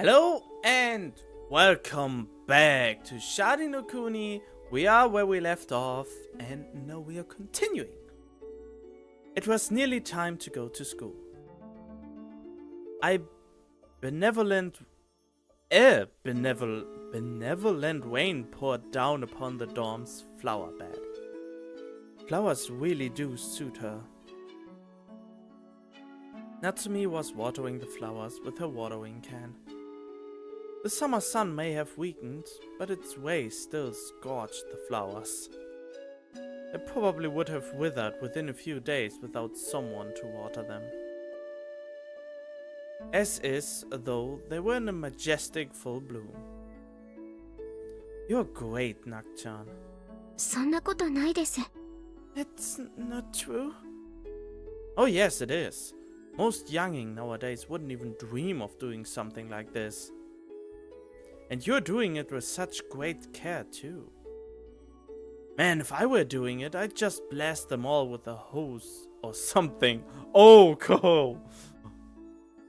Hello and welcome back to Sharin No Kuni. We are where we left off and now we are continuing. It was nearly time to go to school. Benevolent rain poured down upon the dorm's flower bed. Flowers really do suit her. Natsumi was watering the flowers with her watering can. The summer sun may have weakened, but its rays still scorched the flowers. They probably would have withered within a few days without someone to water them. As is, though, they were in a majestic full bloom. You're great, Nak-chan. そんなことないです。 It's not true. Oh yes, it is. Most younging nowadays wouldn't even dream of doing something like this. And you're doing it with such great care too. Man, if I were doing it, I'd just blast them all with a hose or something. Oh, cool.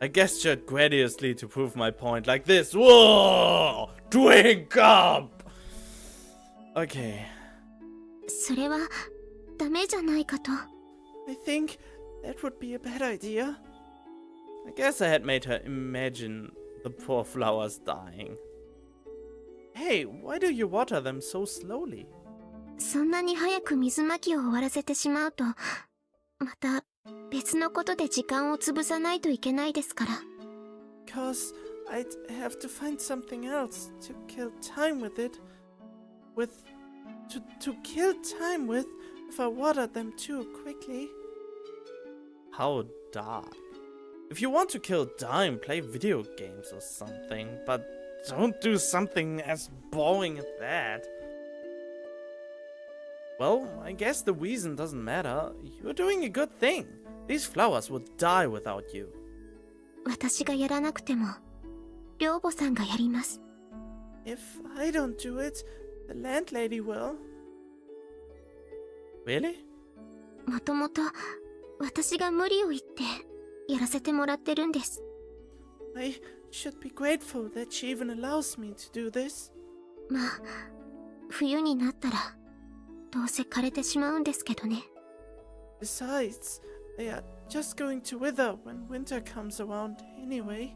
I gestured graciously to prove my point like this. Whoa! Drink up! Okay. それはダメじゃないかと。 I think that would be a bad idea. I guess I had made her imagine the poor flowers dying. Hey, why do you water them so slowly? そんなに早く水まきを終わらせてしまうと、また別のことで時間を潰さないといけないですから。 Because I'd have to find something else to kill time with it. To kill time with if I watered them too quickly. How dark. If you want to kill time, play video games or something, but don't do something as boring as that. Well, I guess the reason doesn't matter. You're doing a good thing. These flowers would die without you. 私がやらなくても、寮母さんがやります。 If I don't do it, the landlady will. Really? もともと私が無理を言ってやらせてもらってるんです。 I should be grateful that she even allows me to do this. まあ、冬になったらどうせ枯れてしまうんですけどね。 Besides, they are just going to wither when winter comes around anyway.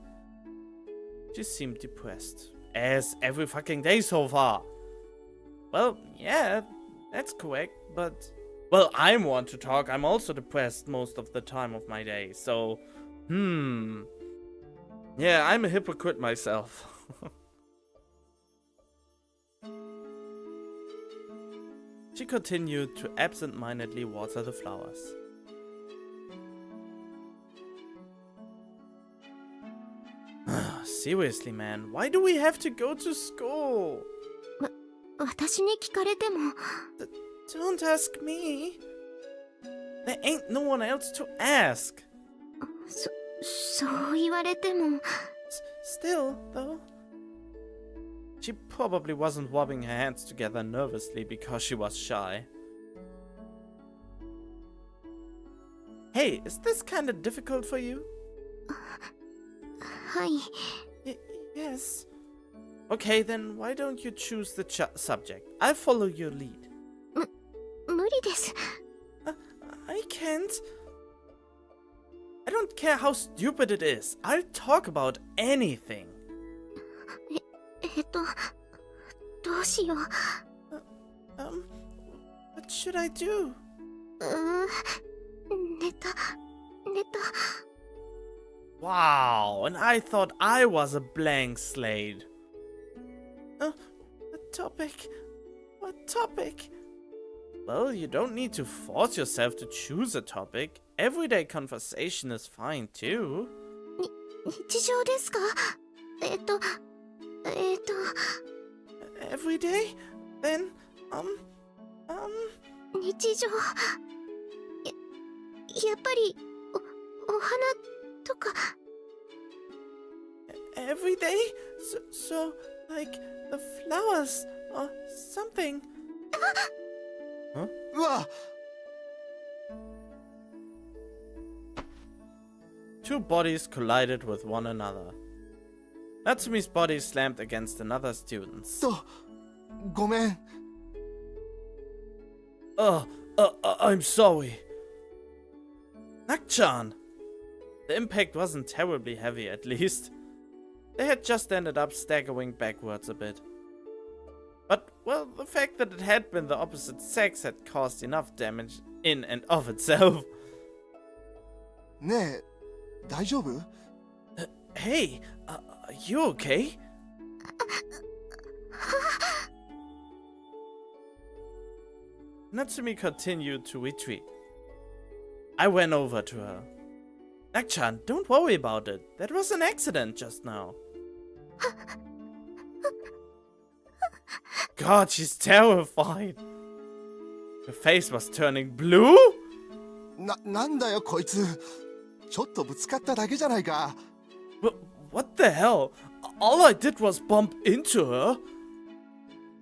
She seemed depressed, as every fucking day so far. Well, yeah, that's correct, but... Well, I'm one to talk. I'm also depressed most of the time of my day, so... Yeah, I'm a hypocrite myself. She continued to absent-mindedly water the flowers. Seriously, man, why do we have to go to school? 私に聞かれても。 Don't ask me. There ain't no one else to ask. そう言われても。 Still, though. She probably wasn't rubbing her hands together nervously because she was shy. Hey, is this kind of difficult for you? はい。 Yes. Okay, then why don't you choose the subject? I'll follow your lead. 無理です。 I can't. I don't care how stupid it is. I'll talk about anything. どうしよう。 What should I do? 寝た。 Wow, and I thought I was a blank slate. What topic? What topic? Well, you don't need to force yourself to choose a topic. Everyday conversation is fine too. 日常ですか？ Every day? Then, 日常。やっぱりお花とか。 Every day? So like the flowers or something. Huh? うわ Two bodies collided with one another. Natsumi's body slammed against another student's. ごめん。 I'm sorry. Nak-chan! The impact wasn't terribly heavy, at least. They had just ended up staggering backwards a bit. But, well, the fact that it had been the opposite sex had caused enough damage in and of itself. ねえ、大丈夫？ Hey, are you okay? Natsumi continued to retreat. I went over to her. Nak-chan, don't worry about it. That was an accident just now. God, she's terrified. Her face was turning blue? なんだよこいつ。ちょっとぶつかっただけじゃないか。What the hell? All I did was bump into her.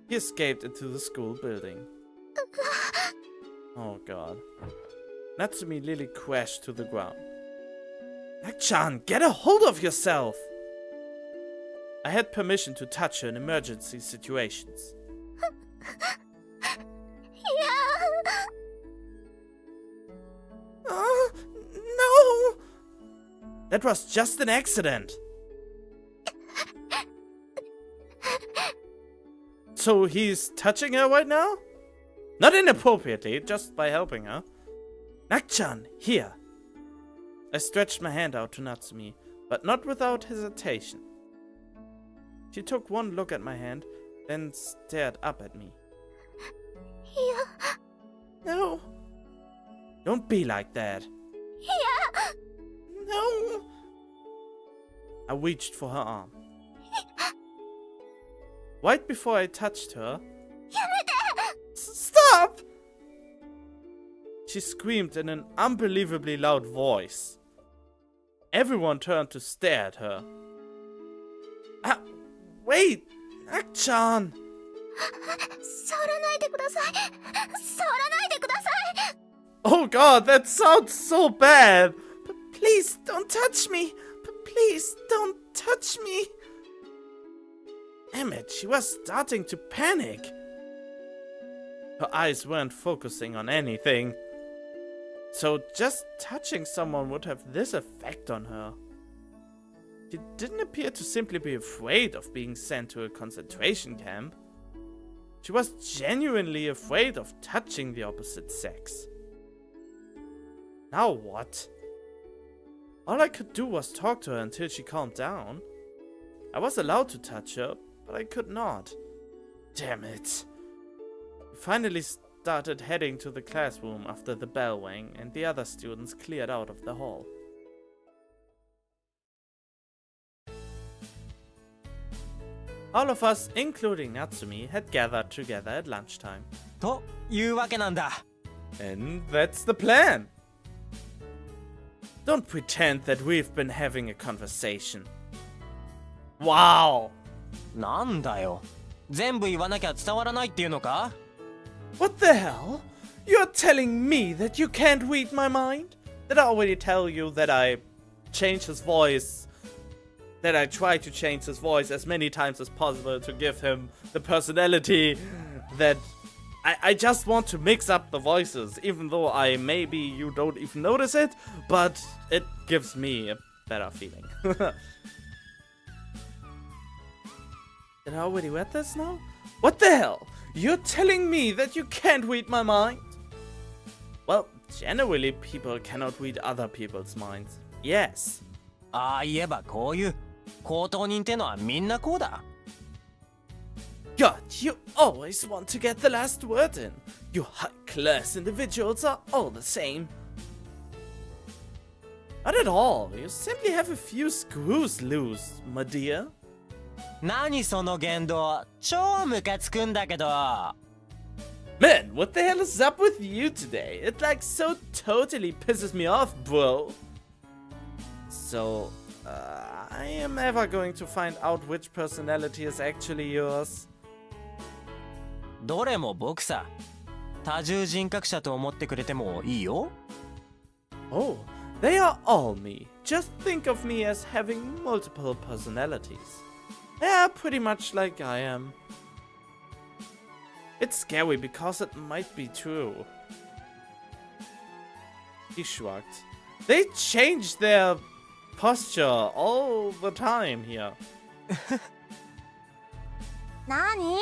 He escaped into the school building. Oh god. Natsumi nearly crashed to the ground. Nak-chan, get a hold of yourself! I had permission to touch her in emergency situations. No! That was just an accident. So he's touching her right now? Not inappropriately, just by helping her. Nak-chan, here. I stretched my hand out to Natsumi, but not without hesitation. She took one look at my hand, then stared up at me. No. Don't be like that. No. I reached for her arm. Right before I touched her... Stop! She screamed in an unbelievably loud voice. Everyone turned to stare at her. Wait! Nak-chan! Oh god, that sounds so bad! Please don't touch me! Please don't touch me! Damn it, she was starting to panic. Her eyes weren't focusing on anything. So just touching someone would have this effect on her. She didn't appear to simply be afraid of being sent to a concentration camp. She was genuinely afraid of touching the opposite sex. Now what? All I could do was talk to her until she calmed down. I was allowed to touch her, but I could not. Damn it. We finally started heading to the classroom after the bell rang and the other students cleared out of the hall. All of us, including Natsumi, had gathered together at lunchtime. というわけなんだ。 And that's the plan. Don't pretend that we've been having a conversation. Wow! なんだよ。全部言わなきゃ伝わらないっていうのか？ What the hell? You're telling me that you can't read my mind? Did I already tell you that I change his voice? That I try to change his voice as many times as possible to give him the personality that I just want to mix up the voices, even though maybe you don't even notice it, but it gives me a better feeling. Did I already read this now? What the hell? You're telling me that you can't read my mind? Well, generally people cannot read other people's minds. Yes. ああ言えばこういう口頭人ってのはみんなこうだ。 God, you always want to get the last word in. You high-class individuals are all the same. Not at all. You simply have a few screws loose, my dear. 何その言動、超ムカつくんだけど。 Man, what the hell is up with you today? It like so totally pisses me off, bro. So, I am ever going to find out which personality is actually yours. どれも僕さ。多重人格者と思ってくれてもいいよ。 Oh, they are all me. Just think of me as having multiple personalities. Yeah, pretty much like I am. It's scary because it might be true. He shrugged. They change their posture all the time here. なに？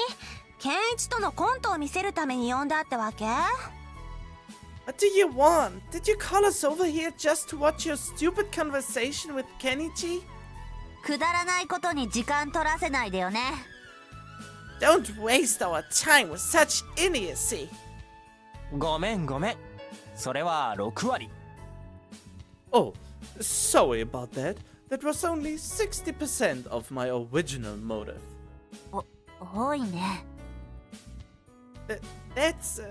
ケンイチとのコントを見せるために呼んだってわけ？ What do you want? Did you call us over here just to watch your stupid conversation with Kenichi? くだらないことに時間取らせないでよね。Don't waste our time with such idiocy. ごめんごめん。それは6割。Oh, sorry about that. That was only 60% of my original motive. 多いね。That's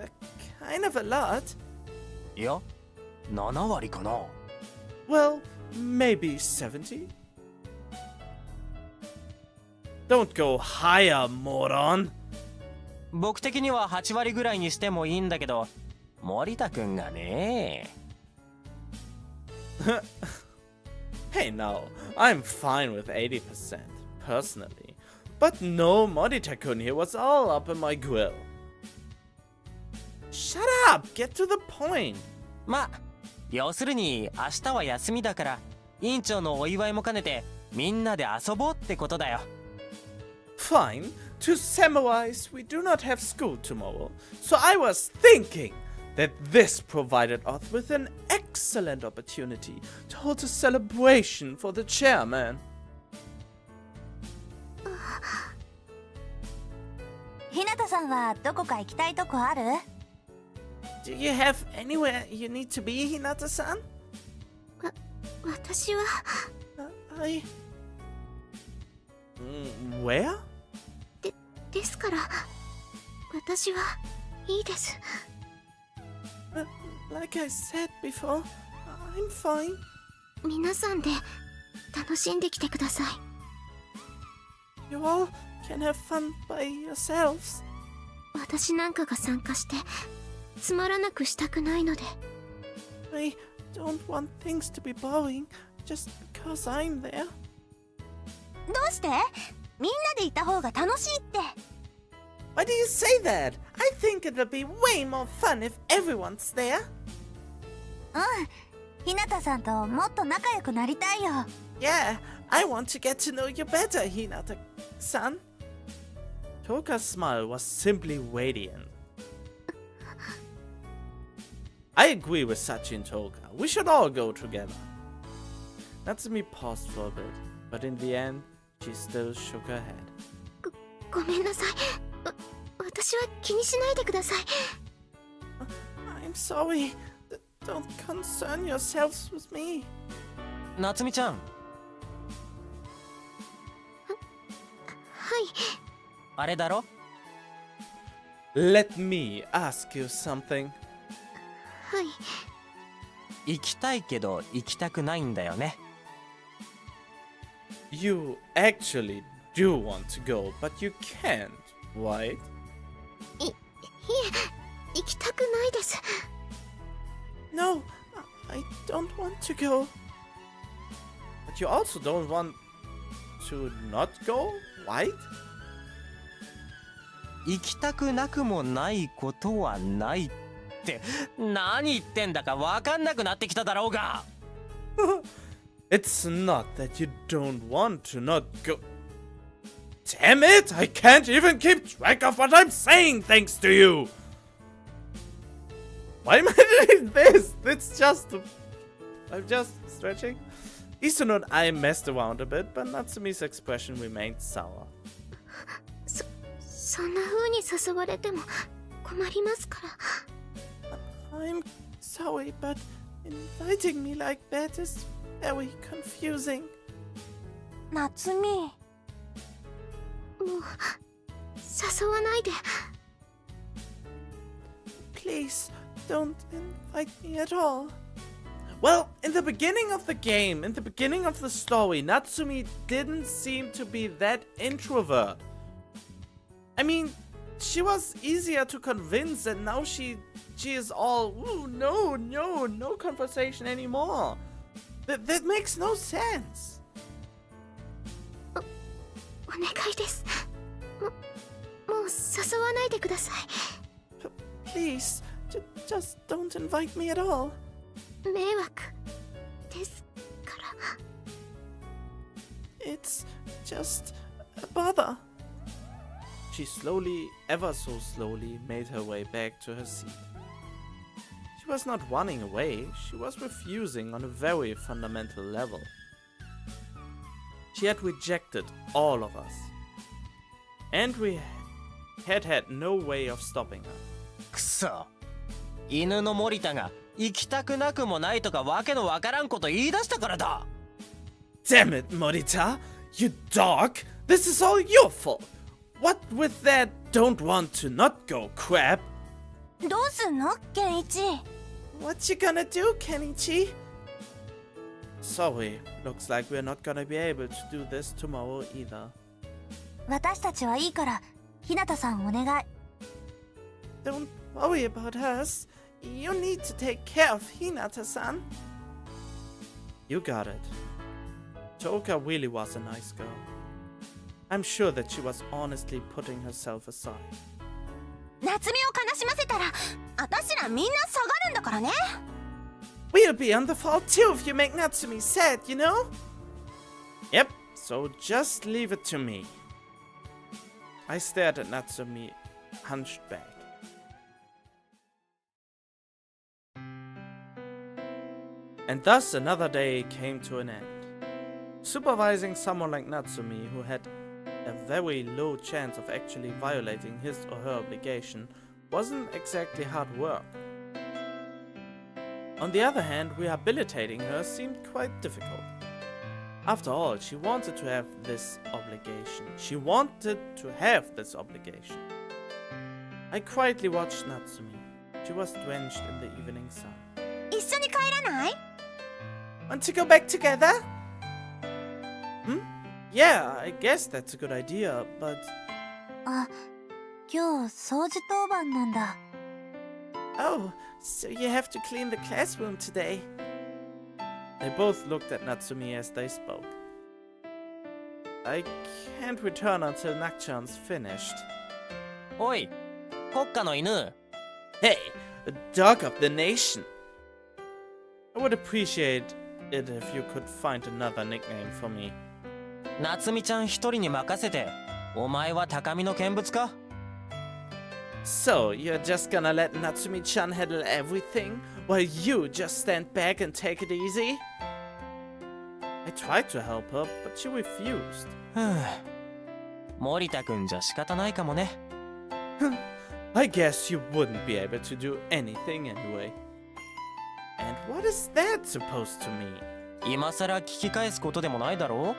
kind of a lot. いや、7割かな。Well, maybe 70? Don't go higher, moron! 僕的には8割ぐらいにしてもいいんだけど、森田くんがね。Hey now, I'm fine with 80%, personally. But no, Morita-kun here was all up in my grill. Shut up! Get to the point! まあ、要するに明日は休みだから、委員長のお祝いも兼ねてみんなで遊ぼうってことだよ。Fine. To summarize, we do not have school tomorrow, so I was thinking that this provided us with an excellent opportunity to hold a celebration for the chairman. ひなたさんはどこか行きたいとこある？ Do you have anywhere you need to be, Hinata-san? 私は Where? ですから私はいいです。 Like I said before, I'm fine. 皆さんで楽しんできてください。 You all can have fun by yourselves. 私なんかが参加してつまらなくしたくないので。 I don't want things to be boring just because I'm there. どうして？みんなでいた方が楽しいって。 Why do you say that? I think it would be way more fun if everyone's there. うん。ひなたさんともっと仲良くなりたいよ。 Yeah, I want to get to know you better, Hinata-san. Toka's smile was simply radiant. I agree with Sachi and Toka. We should all go together. Natsumi paused for a bit, but in the end, she still shook her head. ごめんなさい。私は気にしないでください。 I'm sorry. Don't concern yourselves with me. 夏美ちゃん、はい。あれだろ？ Let me ask you something. はい。行きたいけど行きたくないんだよね。You actually do want to go, but you can't, right? いえ、行きたくないです。 No, I don't want to go. But you also don't want to not go, right? 行きたくなくもないことはないって何言ってんだか分かんなくなってきただろうが。It's not that you don't want to not go. Damn it! I can't even keep track of what I'm saying thanks to you! Why am I doing this? It's just... I'm just stretching. Isun and I messed around a bit, but Natsumi's expression remained sour. そんな風に誘われても困りますから。 I'm sorry, but inviting me like that is very confusing. 夏美。もう誘わないで。 Please, don't invite me at all. Well, in the beginning of the game, in the beginning of the story, Natsumi didn't seem to be that introvert. I mean, she was easier to convince, and now she is all, ooh, no conversation anymore. That makes no sense. 願いです。もう誘わないでください。Please, just don't invite me at all. 迷惑ですから。It's just a bother. She slowly, ever so slowly, made her way back to her seat. She was not running away, she was refusing on a very fundamental level. She had rejected all of us. And we had no way of stopping her. くそ、犬の森田が行きたくなくもないとかわけのわからんこと言い出したからだ。 Damn it, Morita! You dog! This is all your fault! What with that don't want to not go crap? どうすんのケンイチ？ What you gonna do, Kenichi? Sorry, looks like we're not gonna be able to do this tomorrow either. 私たちはいいから、日向さんお願い。Don't worry about us. You need to take care of Hinata-san. You got it. Toka really was a nice girl. I'm sure that she was honestly putting herself aside. 夏美を悲しませたら、私らみんな下がるんだからね。We'll be on the fall too if you make Natsumi sad, you know? Yep, so just leave it to me. I stared at Natsumi, hunched back. And thus another day came to an end. Supervising someone like Natsumi, who had a very low chance of actually violating his or her obligation, wasn't exactly hard work. On the other hand, rehabilitating her seemed quite difficult. After all, she wanted to have this obligation. I quietly watched Natsumi. She was drenched in the evening sun. 一緒に帰らない？ Want to go back together? Yeah, I guess that's a good idea, but... あ、今日掃除当番なんだ。Oh, so you have to clean the classroom today. They both looked at Natsumi as they spoke. I can't return until Nakchan's finished. おい、国家の犬。 Hey, the dog of the nation! I would appreciate it if you could find another nickname for me. 夏美ちゃん一人に任せて、お前は高みの見物か？ So, you're just gonna let Natsumi-chan handle everything, while you just stand back and take it easy? I tried to help her, but she refused. ふぅ、森田くんじゃ仕方ないかもね。I guess you wouldn't be able to do anything anyway. And what is that supposed to mean? 今さら聞き返すことでもないだろう？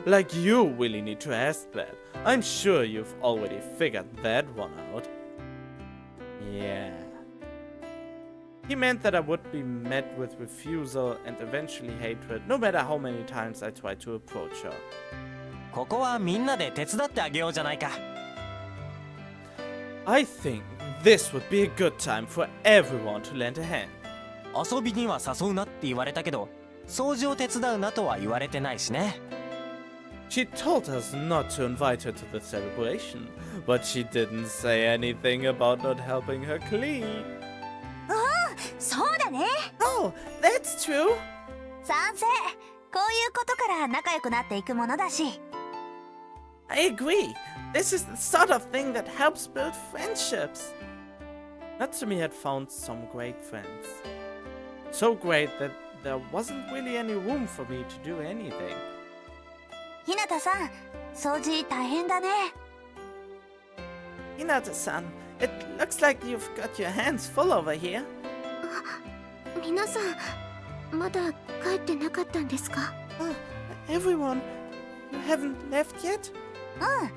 Like you really need to ask that. I'm sure you've already figured that one out. Yeah. He meant that I would be met with refusal and eventually hatred, no matter how many times I tried to approach her. ここはみんなで手伝ってあげようじゃないか。 I think this would be a good time for everyone to lend a hand. 遊びには誘うなって言われたけど、掃除を手伝うなとは言われてないしね。She told us not to invite her to the celebration, but she didn't say anything about not helping her clean. そうだね。 Oh, that's true. 賛成。こういうことから仲良くなっていくものだし。I agree. This is the sort of thing that helps build friendships. Natsumi had found some great friends. So great that there wasn't really any room for me to do anything. 日向さん、掃除大変だね。Hinata-san, it looks like you've got your hands full over here. 皆さん、まだ帰ってなかったんですか？ Oh, everyone, you haven't left yet? うん、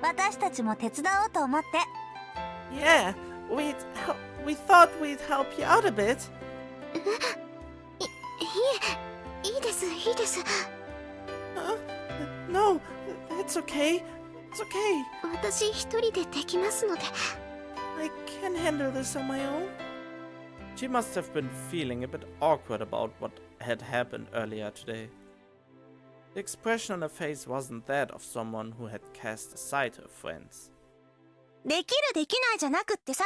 私たちも手伝おうと思って。Yeah, we thought we'd help you out a bit. いいです、いいです。 No, that's okay. It's okay. 私一人でできますので。I can handle this on my own. She must have been feeling a bit awkward about what had happened earlier today. The expression on her face wasn't that of someone who had cast aside her friends. できるできないじゃなくってさ、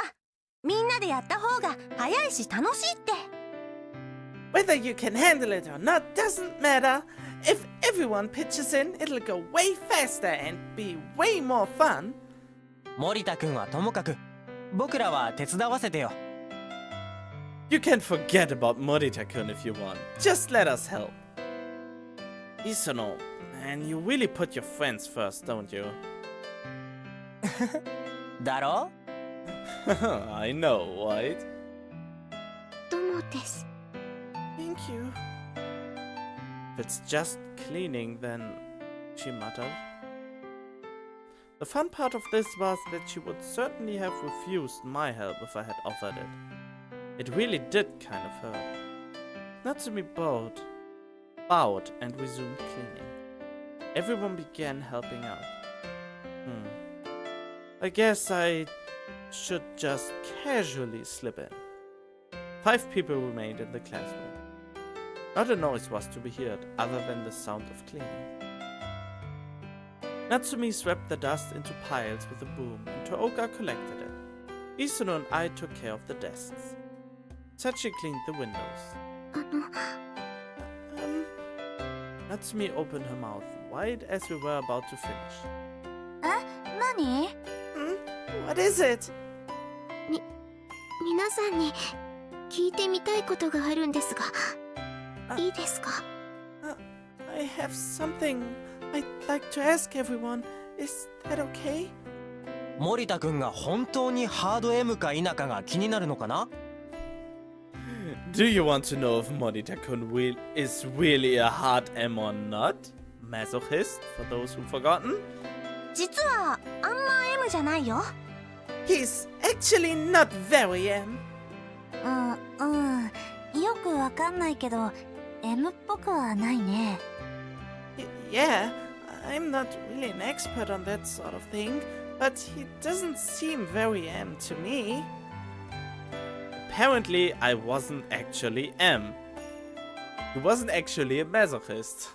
みんなでやった方が早いし楽しいって。 Whether you can handle it or not doesn't matter. If everyone pitches in, it'll go way faster and be way more fun. 森田くんはともかく、僕らは手伝わせてよ。You can forget about Morita-kun if you want. Just let us help. Isono, man, you really put your friends first, don't you? だろ？ I know, right? どうもです。 Thank you. If it's just cleaning, then... she muttered. The fun part of this was that she would certainly have refused my help if I had offered it. It really did kind of hurt. Natsumi bowed and resumed cleaning. Everyone began helping out. I guess I should just casually slip in. 5 people remained in the classroom. Not a noise was to be heard other than the sound of cleaning. Natsumi swept the dust into piles with a broom and Tooka collected it. Isono and I took care of the desks. Sachi cleaned the windows. Natsumi opened her mouth wide as we were about to finish. 何？ What is it? 皆さんに聞いてみたいことがあるんですが、いいですか？ I have something I'd like to ask everyone. Is that okay? 森田くんが本当にハード M か否かが気になるのかな？ Do you want to know if Morita-kun is really a hard M or not? Masochist, for those who've forgotten? 実はあんま M じゃないよ。 He's actually not very M. よくわかんないけど M っぽくはないね。 Yeah, I'm not really an expert on that sort of thing, but he doesn't seem very M to me. Apparently, I wasn't actually M. He wasn't actually a masochist.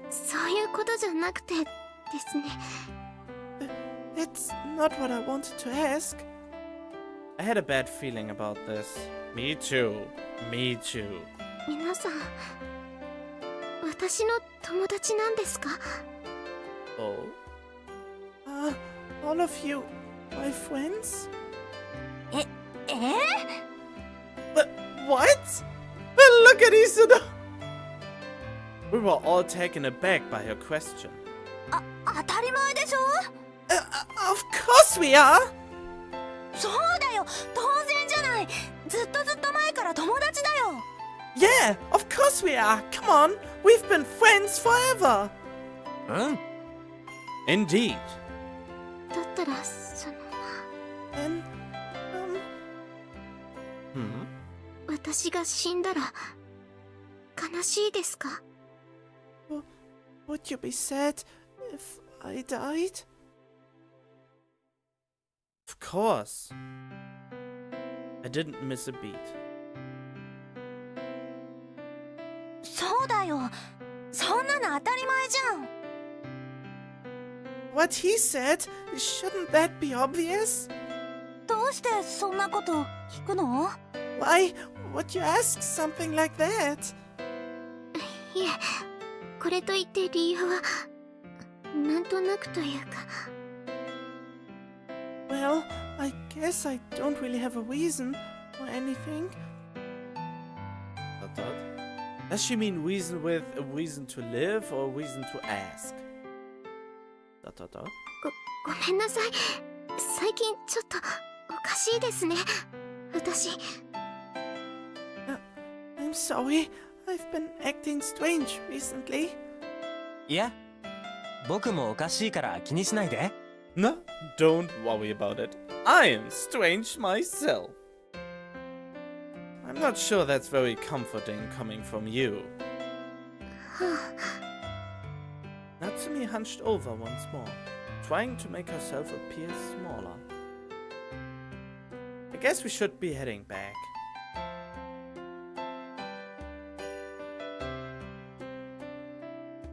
そういうことじゃなくてですね。 That's not what I wanted to ask. I had a bad feeling about this. Me too. Me too. 皆さん、私の友達なんですか？ Oh? All of you, my friends? え？ What? Look at Isuno! We were all taken aback by her question. 当たり前でしょ？ Of course we are! そうだよ、当然じゃない。ずっと前から友達だよ。 Yeah, of course we are! Come on! We've been friends forever! うん。 Indeed. だったらその Then, 私が死んだら悲しいですか？ would you be sad if I died? Of course. I didn't miss a beat. そうだよ、そんなの当たり前じゃん。 What he said? Shouldn't that be obvious? どうしてそんなこと聞くの？ Why would you ask something like that? いえ、これといって理由はなんとなくというか。 Well, I guess I don't really have a reason or anything. Does she mean reason with a reason to live or a reason to ask? ごめんなさい。最近ちょっとおかしいですね。私。I'm sorry. I've been acting strange recently. いや、僕もおかしいから気にしないで。 No, don't worry about it. I am strange myself. I'm not sure that's very comforting coming from you. Natsumi hunched over once more, trying to make herself appear smaller. I guess we should be heading back.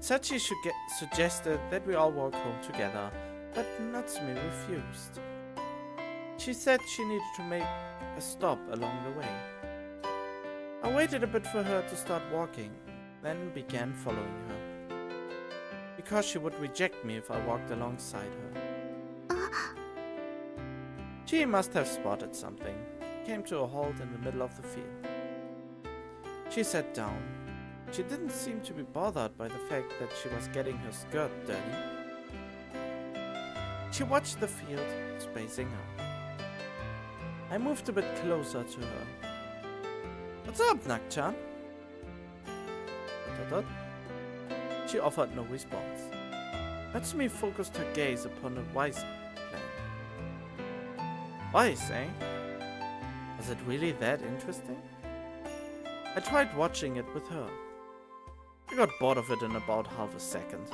Sachi suggested that we all walk home together, but Natsumi refused. She said she needed to make a stop along the way. I waited a bit for her to start walking, then began following her, because she would reject me if I walked alongside her. She must have spotted something, came to a halt in the middle of the field. She sat down. She didn't seem to be bothered by the fact that she was getting her skirt dirty. She watched the field, spacing out. I moved a bit closer to her. What's up, Nakchan? She offered no response. Natsumi focused her gaze upon a rice plant. Rice, eh? Was it really that interesting? I tried watching it with her. I got bored of it in about half a second.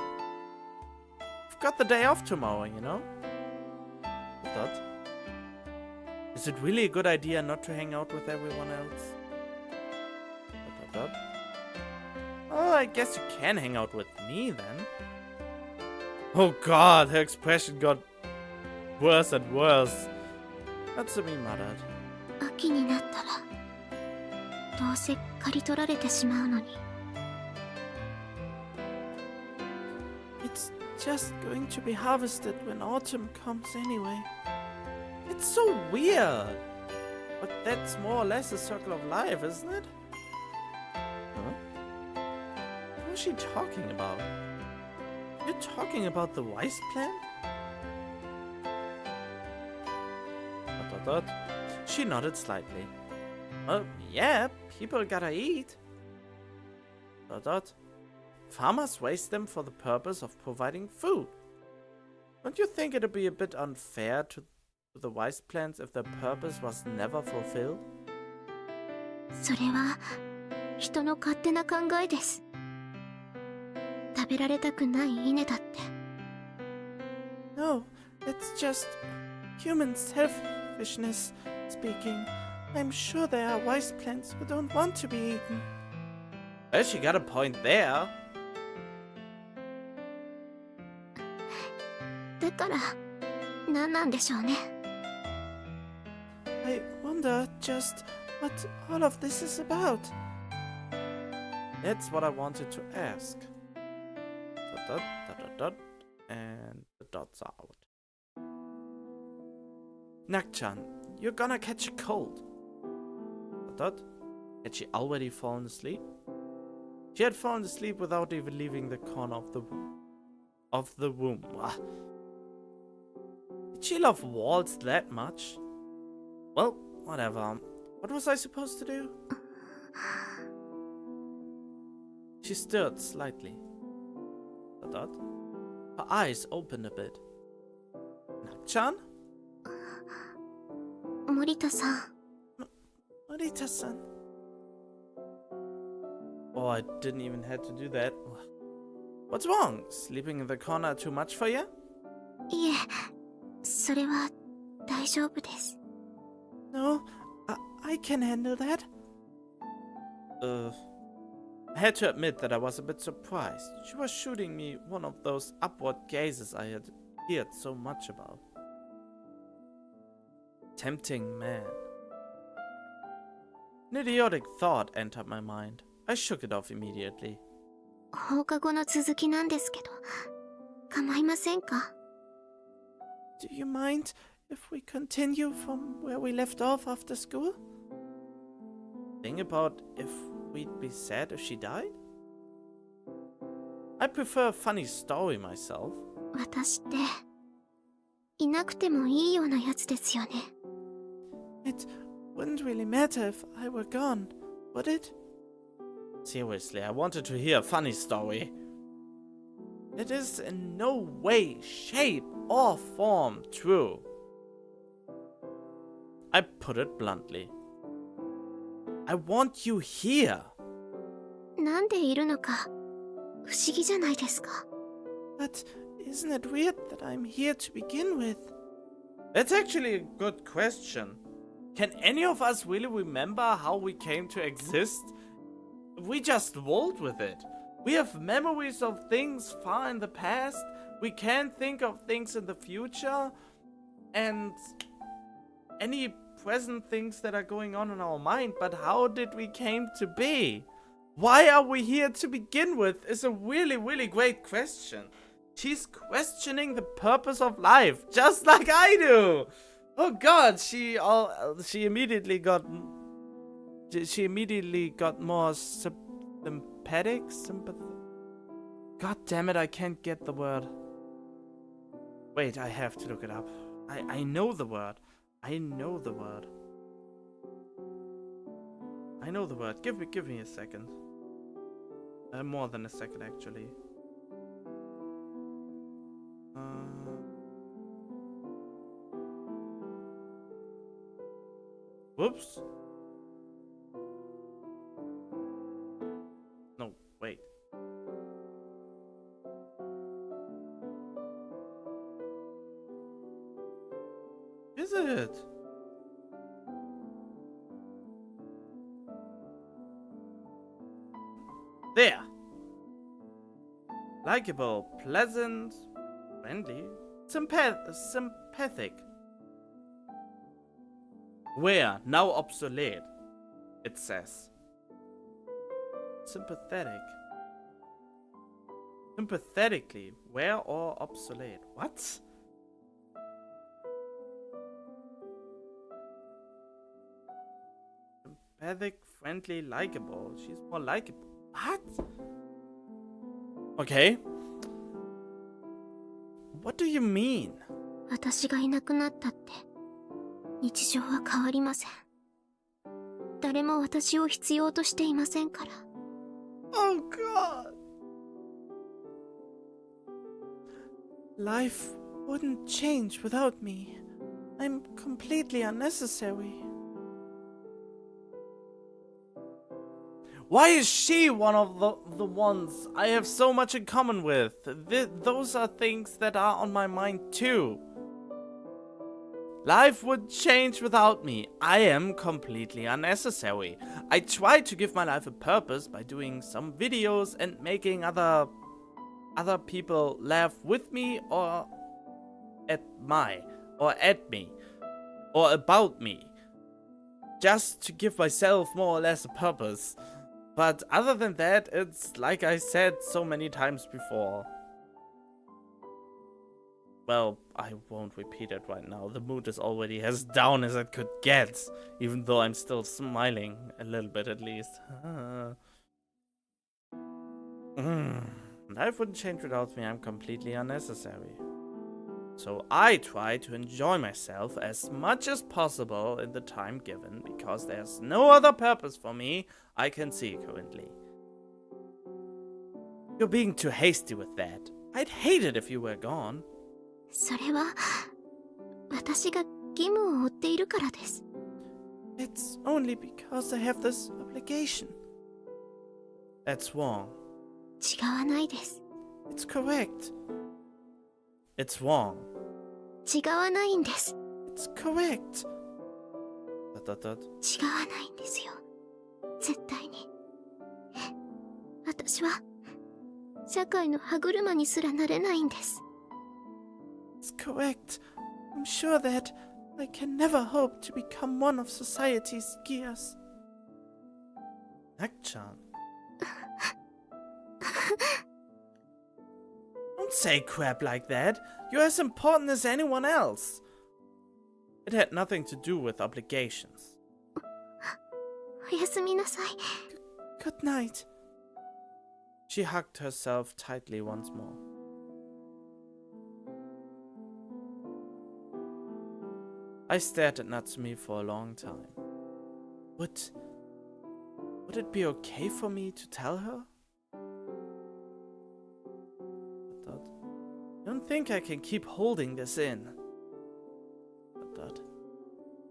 I've got the day off tomorrow, you know? Dot. Is it really a good idea not to hang out with everyone else? Dot. Well, I guess you can hang out with me then. Oh god, her expression got worse and worse. Natsumi muttered. 秋になったらどうせ刈り取られてしまうのに。It's just going to be harvested when autumn comes anyway. It's so weird. But that's more or less a circle of life, isn't it? Huh? What was she talking about? You're talking about the rice plant? Dot. She nodded slightly. Well, yeah, people gotta eat. Dot. Farmers raise them for the purpose of providing food. Don't you think it'd be a bit unfair to the rice plants if their purpose was never fulfilled? それは人の勝手な考えです。食べられたくない稲だって。No, it's just human selfishness speaking. I'm sure there are rice plants who don't want to be eaten. Well, she got a point there. だから何なんでしょうね。I wonder just what all of this is about. That's what I wanted to ask. And the dots are out. Nakchan, you're gonna catch a cold. Had she already fallen asleep? She had fallen asleep without even leaving the corner of the room. Did she love walls that much? Well, whatever. What was I supposed to do? She stirred slightly. Her eyes opened a bit. Nakchan? 森田さん。Morita-san. Oh, I didn't even have to do that. What's wrong? Sleeping in the corner too much for you? いえ、それは大丈夫です。No, I can handle that. I had to admit that I was a bit surprised. She was shooting me one of those upward gazes I had heard so much about. Tempting man. An idiotic thought entered my mind. I shook it off immediately. 放課後の続きなんですけど、構いませんか？ Do you mind if we continue from where we left off after school? Think about if we'd be sad if she died? I prefer a funny story myself. 私っていなくてもいいようなやつですよね。It wouldn't really matter if I were gone, would it? Seriously, I wanted to hear a funny story. It is in no way, shape, or form true. I put it bluntly. I want you here. なんでいるのか不思議じゃないですか。But isn't it weird that I'm here to begin with? That's actually a good question. Can any of us really remember how we came to exist? We just rolled with it. We have memories of things far in the past. We can think of things in the future. And any present things that are going on in our mind. But how did we came to be? Why are we here to begin with is a really, really great question. She's questioning the purpose of life, just like I do. Oh God, she immediately got more sympathetic. God damn it, I can't get the word. Wait, I have to look it up. I know the word. I know the word. Give me a second. More than a second, actually. Whoops. No, wait. Is it? There. Likeable, pleasant, friendly, sympathetic. Where? Now obsolete. It says. Sympathetic. Sympathetically. Where or obsolete? What? Sympathetic, friendly, likable. She's more likable. What? Okay. What do you mean? 私がいなくなったって日常は変わりません。誰も私を必要としていませんから。Oh God. Life wouldn't change without me. I'm completely unnecessary. Why is she one of the ones I have so much in common with? Those are things that are on my mind too. Life would change without me. I am completely unnecessary. I try to give my life a purpose by doing some videos and making other people laugh with me or at me or about me. Just to give myself more or less a purpose. But other than that, it's like I said so many times before. Well, I won't repeat it right now. The mood is already as down as it could get. Even though I'm still smiling. A little bit at least. Life wouldn't change without me. I'm completely unnecessary. So I try to enjoy myself as much as possible in the time given, because there's no other purpose for me I can see currently. You're being too hasty with that. I'd hate it if you were gone. それは私が義務を負っているからです。It's only because I have this obligation. That's wrong. 違わないです。It's correct. It's wrong. 違わないんです。It's correct. 違わないんですよ。絶対に。私は社会の歯車にすらなれないんです。It's correct. I'm sure that I can never hope to become one of society's gears. Nak-chan. Don't say crap like that. You're as important as anyone else. It had nothing to do with obligations. おやすみなさい。Good night. She hugged herself tightly once more. I stared at Natsumi for a long time. Would it be okay for me to tell her? I don't think I can keep holding this in.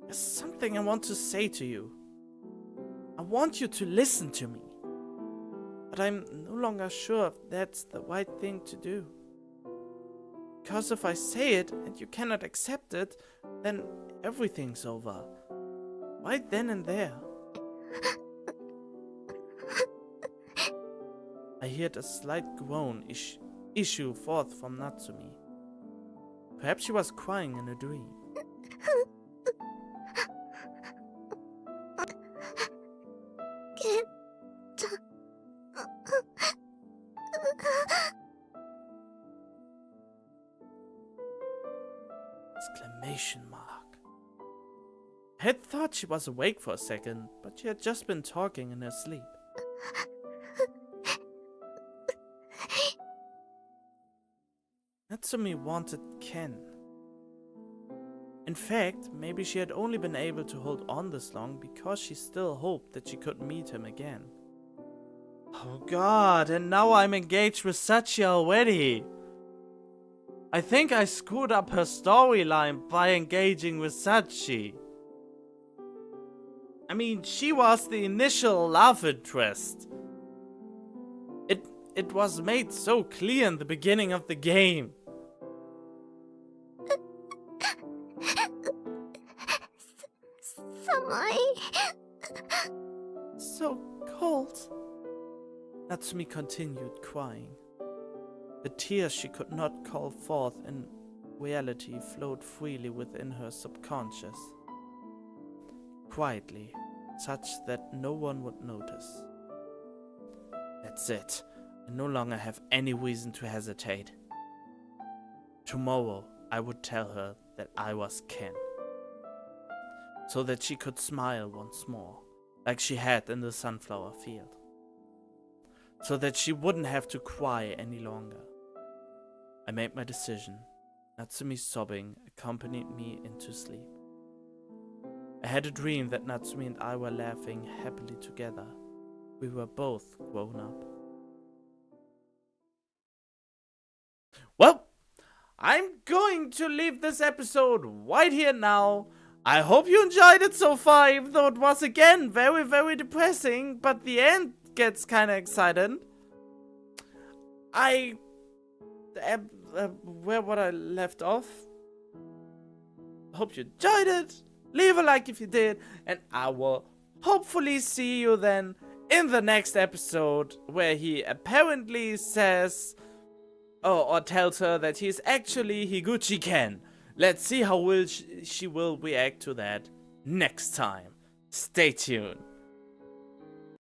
There's something I want to say to you. I want you to listen to me. But I'm no longer sure if that's the right thing to do. Because if I say it and you cannot accept it, then everything's over. Right then and there. I heard a slight groan issue forth from Natsumi. Perhaps she was crying in a dream. Exclamation mark. I had thought she was awake for a second, but she had just been talking in her sleep. Natsumi wanted Ken. In fact, maybe she had only been able to hold on this long because she still hoped that she could meet him again. Oh god, and now I'm engaged with Sachi already! I think I screwed up her storyline by engaging with Sachi. I mean, she was the initial love interest. It was made so clear in the beginning of the game. So cold. Natsumi continued crying. The tears she could not call forth in reality flowed freely within her subconscious. Quietly, such that no one would notice. That's it. I no longer have any reason to hesitate. Tomorrow, I would tell her that I was Ken. So that she could smile once more, like she had in the sunflower field. So that she wouldn't have to cry any longer. I made my decision. Natsumi's sobbing accompanied me into sleep. I had a dream that Natsumi and I were laughing happily together. We were both grown up. Well, I'm going to leave this episode right here now. I hope you enjoyed it so far, even though it was again very, very depressing, but the end gets kind of exciting. Where would I left off? Hope you enjoyed it. Leave a like if you did, and I will hopefully see you then in the next episode, where he apparently says, or tells her that he's actually Higuchi Ken. Let's see how she will react to that next time. Stay tuned.